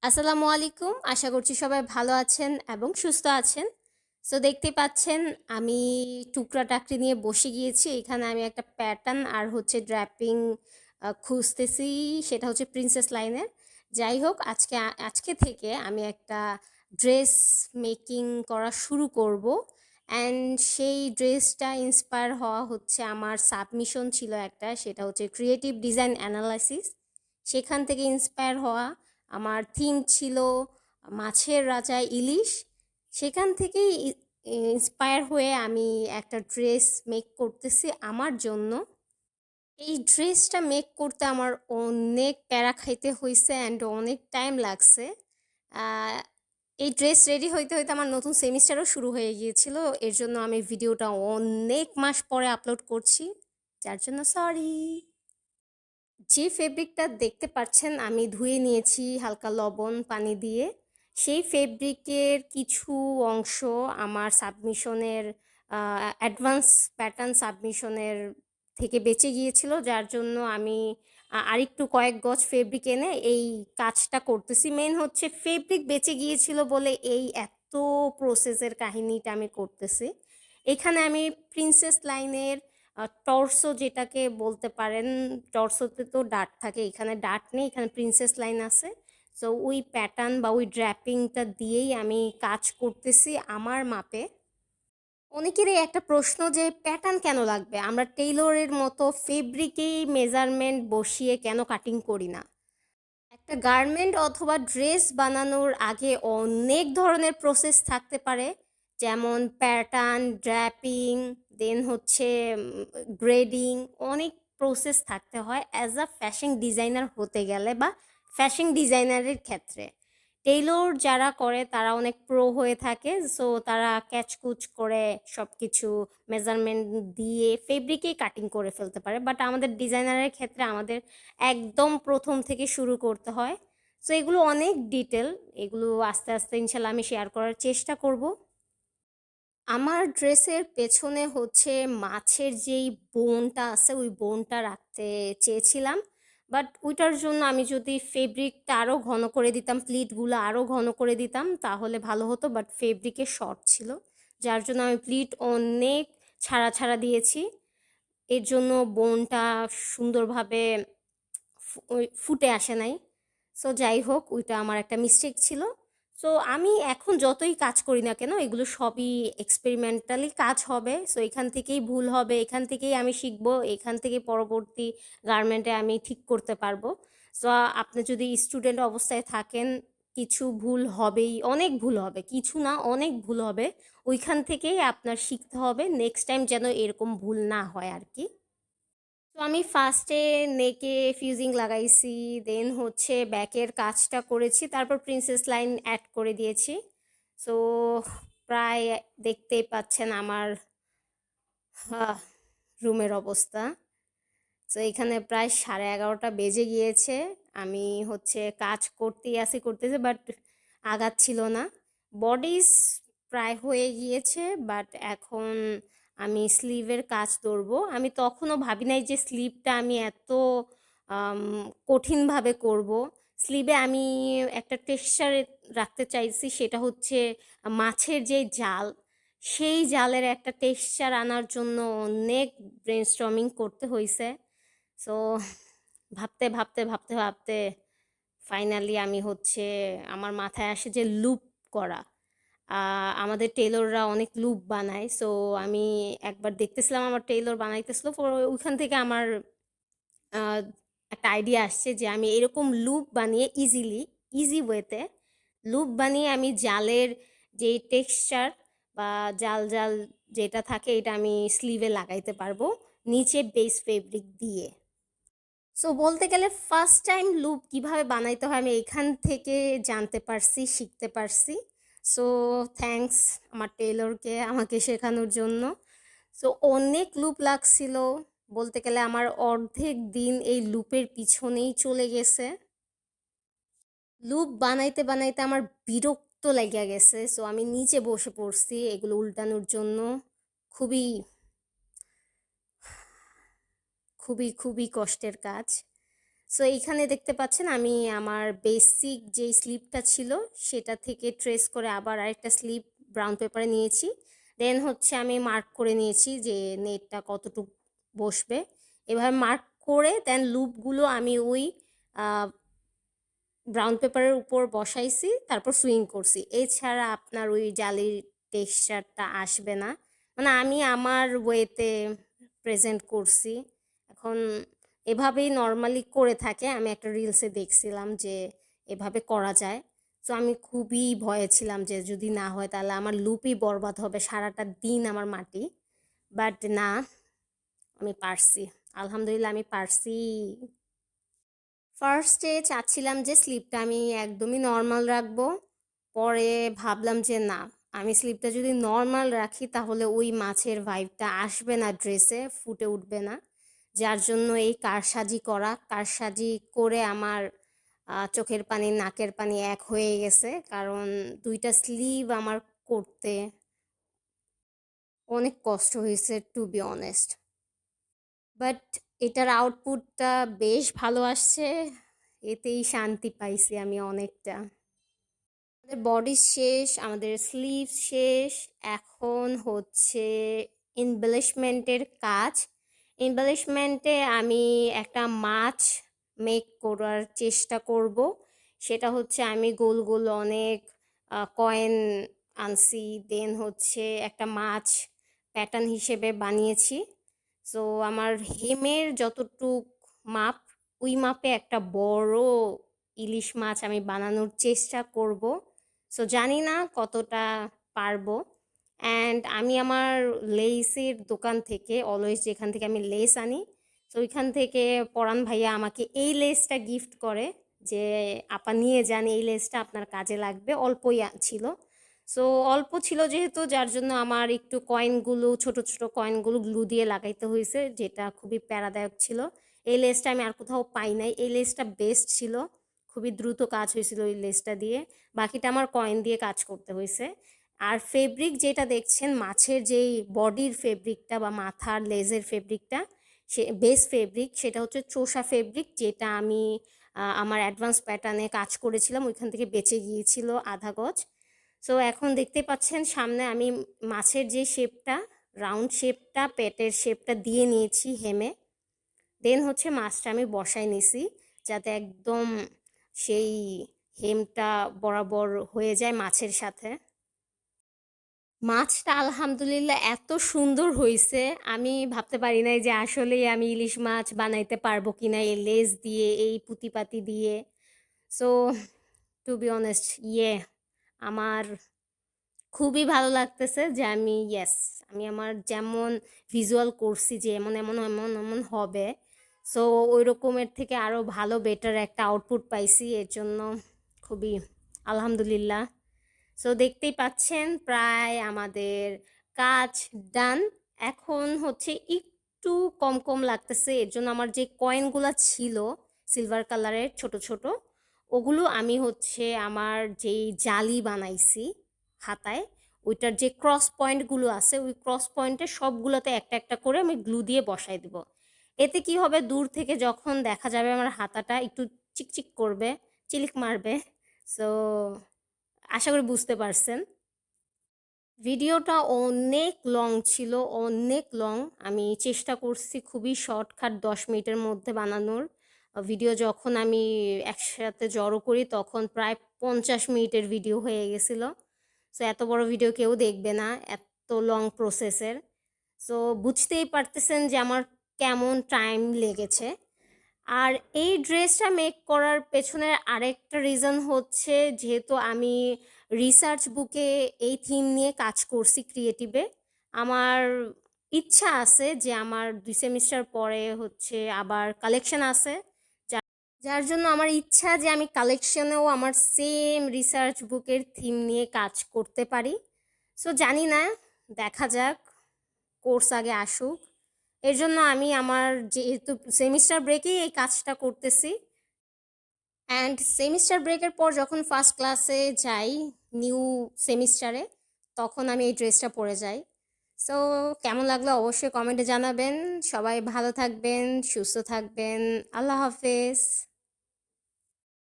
আসসালামু আলাইকুম। আশা করছি সবাই ভালো আছেন এবং সুস্থ আছেন। সো দেখতেই পাচ্ছেন আমি টুকরা-টাকরি নিয়ে বসে গিয়েছি। এখানে আমি একটা প্যাটার্ন আর হচ্ছে ড্র্যাপিং খুঁজতেছি। সেটা হচ্ছে প্রিন্সেস লাইনের। যাই হোক আজকে থেকে আমি একটা ড্রেস মেকিং করা শুরু করব। অ্যান্ড সেই ড্রেসটা ইন্সপায়ার হওয়া হচ্ছে আমার সাবমিশন ছিল একটা। সেটা হচ্ছে ক্রিয়েটিভ ডিজাইন অ্যানালাইসিস। সেখান থেকে ইন্সপায়ার হওয়া। আমার থিম ছিল মাছের রাজা ইলিশ। সেখান থেকেই ইন্সপায়ার হয়ে আমি একটা ড্রেস মেক করতেছি আমার জন্য। এই ড্রেসটা মেক করতে আমার অনেক প্যারা খাইতে হইছে অ্যান্ড অনেক টাইম লাগছে। আহ, এই ড্রেস রেডি হইতে হইতে আমার নতুন সেমিস্টারও শুরু হয়ে গিয়েছিল। এর জন্য আমি ভিডিওটা অনেক মাস পরে আপলোড করছি, যার জন্য সরি। যে ফেব্রিকটা দেখতে পাচ্ছেন আমি ধুয়ে নিয়েছি হালকা লবণ পানি দিয়ে। সেই ফেব্রিকের কিছু অংশ আমার সাবমিশনের অ্যাডভান্স প্যাটার্ন সাবমিশনের থেকে বেঁচে গিয়েছিল, যার জন্য আমি আরেকটু কয়েক গজ ফেব্রিক এনে এই কাজটা করতেছি। মেন হচ্ছে ফেব্রিক বেঁচে গিয়েছিল বলে এই এত প্রসেসের কাহিনীটা আমি করতেছি। এখানে আমি প্রিন্সেস লাইনের টর্সো যেটাকে বলতে পারেন, টর্সোতে তো ডাট থাকে, এখানে ডাট নেই, এখানে প্রিন্সেস লাইন আছে। সো ওই প্যাটার্ন বা ওই ড্র্যাপিংটা দিয়েই আমি কাজ করতেছি আমার মাপে। অনেকেরই একটা প্রশ্ন যে প্যাটার্ন কেন লাগবে, আমরা টেইলরের মতো ফেব্রিকেই মেজারমেন্ট বসিয়ে কেন কাটিং করি না? একটা গার্মেন্ট অথবা ড্রেস বানানোর আগে অনেক ধরনের প্রসেস থাকতে পারে, যেমন প্যাটার্ন, ড্র্যাপিং, দেন হচ্ছে গ্রেডিং। অনেক প্রসেস থাকতে হয় অ্যাজ আ ফ্যাশন ডিজাইনার হতে গেলে বা ফ্যাশন ডিজাইনারের ক্ষেত্রে। টেইলর যারা করে তারা অনেক প্রো হয়ে থাকে, সো তারা ক্যাচকুচ করে সব কিছু মেজারমেন্ট দিয়ে ফেব্রিকেই কাটিং করে ফেলতে পারে। বাট আমাদের ডিজাইনারের ক্ষেত্রে আমাদের একদম প্রথম থেকে শুরু করতে হয়। সো এগুলো অনেক ডিটেল, এগুলো আস্তে আস্তে ইনশাল্লাহ আমি শেয়ার করার চেষ্টা করব। আমার ড্রেসের পেছনে হচ্ছে মাছের যেই বোনটা আছে ওই বোনটা রাখতে চেয়েছিলাম। বাট ওইটার জন্য আমি যদি ফেব্রিকটা আরও ঘন করে দিতাম, প্লিটগুলো আরও ঘন করে দিতাম তাহলে ভালো হতো, বাট ফেব্রিকের শর্ট ছিল, যার জন্য আমি প্লিট অনেক ছাড়া ছাড়া দিয়েছি। এর জন্য বোনটা সুন্দরভাবে ওই ফুটে আসে নাই। সো যাই হোক, ওইটা আমার একটা মিস্টেক ছিল। সো আমি এখন যতই কাজ করি না কেন এগুলো সবই এক্সপেরিমেন্টালি কাজ হবে। সো এখান থেকেই ভুল হবে, এখান থেকেই আমি শিখবো, এখান থেকে পরবর্তী গার্মেন্টে আমি ঠিক করতে পারবো। সো আপনি যদি স্টুডেন্ট অবস্থায় থাকেন, কিছু ভুল হবেই, অনেক ভুল হবে, কিছু না অনেক ভুল হবে। ওইখান থেকেই আপনার শিখতে হবে, নেক্সট টাইম যেন এরকম ভুল না হয় আর কি। তো আমি ফার্স্টে নেকে ফিউজিং লাগাইছি, দেন হচ্ছে ব্যাকের কাজটা করেছি, তারপর প্রিন্সেস লাইন অ্যাড করে দিয়েছি। সো প্রায় দেখতেই পাচ্ছেন আমার রুমের অবস্থা। তো এখানে প্রায় 11:30 বেজে গিয়েছে। আমি হচ্ছে কাজ করতেছি, বাট আগাচ্ছিল না। বডিস প্রায় হয়ে গিয়েছে, বাট এখন আমি স্লিভের কাজ ধরবো। আমি তখনও ভাবি নাই যে স্লিভটা আমি এত আম, কঠিনভাবে করব। স্লিভে আমি একটা টেক্সচার রাখতে চাইছি, সেটা হচ্ছে মাছের যে জাল, সেই জালের একটা টেক্সচার আনার জন্য অনেক ব্রেনস্টর্মিং করতে হয়েছে। সো ভাবতে ফাইনালি আমি হচ্ছে আমার মাথায় আসে যে লুপ করা। আমাদের টেলররা অনেক লুপ বানায়। সো আমি একবার দেখতেছিলাম আমার টেলর বানাইতেছিল, ওইখান থেকে আমার আহ, একটা আইডিয়া আসছে যে আমি এরকম লুপ বানিয়ে ইজি ওয়েতে লুপ বানিয়ে আমি জালের যে টেক্সচার বা জাল জাল যেটা থাকে এটা আমি স্লিভে লাগাইতে পারবো নিচে বেস ফেব্রিক দিয়ে। সো বলতে গেলে ফার্স্ট টাইম লুপ কিভাবে বানাইতে হয় আমি এখান থেকে জানতে পারছি, শিখতে পারছি। সো থ্যাঙ্কস আমার টেলরকে আমাকে শেখানোর জন্য। সো অনেক লুপ লাগছিল, বলতে গেলে আমার অর্ধেক দিন এই লুপের পিছনেই চলে গেছে। লুপ বানাইতে বানাইতে আমার বিরক্ত লাগিয়া গেছে, সো আমি নিচে বসে পড়ছি এগুলো উল্টানোর জন্য। খুবই খুবই খুবই কষ্টের কাজ। সো এইখানে দেখতে পাচ্ছেন আমি আমার বেসিক যেই স্লিপটা ছিল সেটা থেকে ট্রেস করে আবার আরেকটা স্লিপ ব্রাউন পেপারে নিয়েছি। দেন হচ্ছে আমি মার্ক করে নিয়েছি যে নেটটা কতটুক বসবে। এভাবে মার্ক করে দেন লুপগুলো আমি ওই ব্রাউন পেপারের উপর বসাইছি, তারপর সুইং করছি। এছাড়া আপনার ওই জালির টেক্সচারটা আসবে না। মানে আমি আমার ওয়েতে প্রেজেন্ট করছি। এখন এভাবেই নর্মালি করে থাকে। আমি একটা রিলসে দেখছিলাম যে এভাবে করা যায়। সো আমি খুবই ভয়ে ছিলাম যে যদি না হয় তাহলে আমার লুপই বরবাদ হবে, সারাটা দিন আমার মাটি। বাট না, আমি পারছি। আলহামদুলিল্লাহ আমি পারছি। ফার্স্টে চাচ্ছিলাম যে স্লিপটা আমি একদমই নর্মাল রাখবো। পরে ভাবলাম যে না, আমি স্লিপটা যদি নর্মাল রাখি তাহলে ওই মাছের ভাইবটা আসবে না, ড্রেসে ফুটে উঠবে না। যার জন্য এই কারসাজি করা, কারসাজি করে আমার চোখের পানি নাকের পানি এক হয়ে গেছে, কারণ দুইটা স্লিভ আমার করতে অনেক কষ্ট হয়েছে, টু বি অনেস্ট। বাট এটার আউটপুটটা বেশ ভালো আসছে, এতেই শান্তি পাইছি আমি অনেকটা। আমাদের বডি শেষ, আমাদের স্লিভ শেষ। এখন হচ্ছে এমবেলিশমেন্টের কাজ। এমবেলিশমেন্টে আমি একটা মাছ মেক করার চেষ্টা করব। সেটা হচ্ছে আমি গোল গোল অনেক কয়েন আনছি, দেন হচ্ছে একটা মাছ প্যাটার্ন হিসেবে বানিয়েছি। সো আমার হেমের যতটুক মাপ, ওই মাপে একটা বড় ইলিশ মাছ আমি বানানোর চেষ্টা করব। সো জানি না কতটা পারবো। অ্যান্ড আমি আমার লেসের দোকান থেকে, অলওয়েজ যেখান থেকে আমি লেস আনি, তো ওইখান থেকে পরাণ ভাইয়া আমাকে এই লেসটা গিফট করে যে আপা নিয়ে যান, এই লেসটা আপনার কাজে লাগবে। অল্পই ছিল। সো অল্প ছিল যেহেতু, যার জন্য আমার একটু কয়েনগুলো, ছোট ছোট কয়েনগুলো গ্লু দিয়ে লাগাইতে হয়েছে, যেটা খুবই প্যারাদায়ক ছিল। এই লেসটা আমি আর কোথাও পাই নাই। এই লেসটা বেস্ট ছিল, খুবই দ্রুত কাজ হয়েছিল এই লেসটা দিয়ে। বাকিটা আমার কয়েন দিয়ে কাজ করতে হয়েছে। আর ফেব্রিক যেটা দেখছেন, মাছের যেই বডির ফেব্রিকটা বা মাথার লেজের ফেব্রিকটা, সে বেস ফেব্রিক, সেটা হচ্ছে চোষা ফেব্রিক, যেটা আমি আমার অ্যাডভান্স প্যাটার্নে কাজ করেছিলাম, ওইখান থেকে বেঁচে গিয়েছিল আধা গজ। সো এখন দেখতে পাচ্ছেন সামনে আমি মাছের যে শেপটা, রাউন্ড শেপটা, পেটের শেপটা দিয়ে নিয়েছি হেমে। দেন হচ্ছে মাছটা আমি বসাই নিছি যাতে একদম সেই হেমটা বরাবর হয়ে যায় মাছের সাথে। মাছটা আলহামদুলিল্লাহ এত সুন্দর হয়েছে, আমি ভাবতে পারি নাই যে আসলেই আমি ইলিশ মাছ বানাইতে পারবো কিনা এই লেজ দিয়ে, এই পুঁতিপাতি দিয়ে। সো টু বি অনেস্ট, আমার খুবই ভালো লাগতেছে যে আমি আমি আমার যেমন ভিজুয়াল করছি যে এমন এমন এমন এমন হবে, সো ওই রকমের থেকে আরও ভালো বেটার একটা আউটপুট পাইছি। এর জন্য খুবই আলহামদুলিল্লাহ। সো দেখতেই পাচ্ছেন প্রায় আমাদের কাজ ডান। এখন হচ্ছে একটু কম কম লাগতেছে, এর জন্য আমার যে কয়েনগুলো ছিল সিলভার কালারের ছোট ছোট, ওগুলো আমি হচ্ছে আমার যেই জালি বানাইছি হাতায়, ওইটার যে ক্রস পয়েন্টগুলো আছে ওই ক্রস পয়েন্টে সবগুলোতে একটা একটা করে আমি গ্লু দিয়ে বসাই দিব। এতে কি হবে, দূর থেকে যখন দেখা যাবে আমার হাতাটা একটু চিকচিক করবে, চিলিক মারবে। সো আশা করি বুঝতে পারছেন। ভিডিওটা অনেক লং ছিল, অনেক লং। আমি চেষ্টা করছি খুবই শর্টকাট 10 মিনিটের মধ্যে বানানোর। ভিডিও যখন আমি একসাথে জড়ো করি তখন প্রায় 50 মিনিটের ভিডিও হয়ে গেছিল। সো এত বড় ভিডিও কেউ দেখবে না এত লং প্রসেসের। সো বুঝতেই পারতেছেন যে আমার কেমন টাইম লেগেছে। আর এই ড্রেসটা মেক করার পেছনের আরেকটা রিজন হচ্ছে, যেহেতু আমি রিসার্চ বুকে এই থিম নিয়ে কাজ করছি ক্রিয়েটিভে, আমার ইচ্ছা আছে যে আমার 2 সেমিস্টার পরে হচ্ছে আবার কালেকশন আছে, যার জন্য আমার ইচ্ছা যে আমি কালেকশনেও আমার সেম রিসার্চ বুকের থিম নিয়ে কাজ করতে পারি। সো জানি না, দেখা যাক, কোর্স আগে আসুক। এর জন্য আমি আমার যেহেতু সেমিস্টার ব্রেকেই এই কাজটা করতেছি, অ্যান্ড সেমিস্টার ব্রেকের পর যখন ফার্স্ট ক্লাসে যাই নিউ সেমিস্টারে, তখন আমি এই ড্রেসটা পরে যাই। সো কেমন লাগলো অবশ্যই কমেন্টে জানাবেন। সবাই ভালো থাকবেন, সুস্থ থাকবেন। আল্লাহ হাফেজ।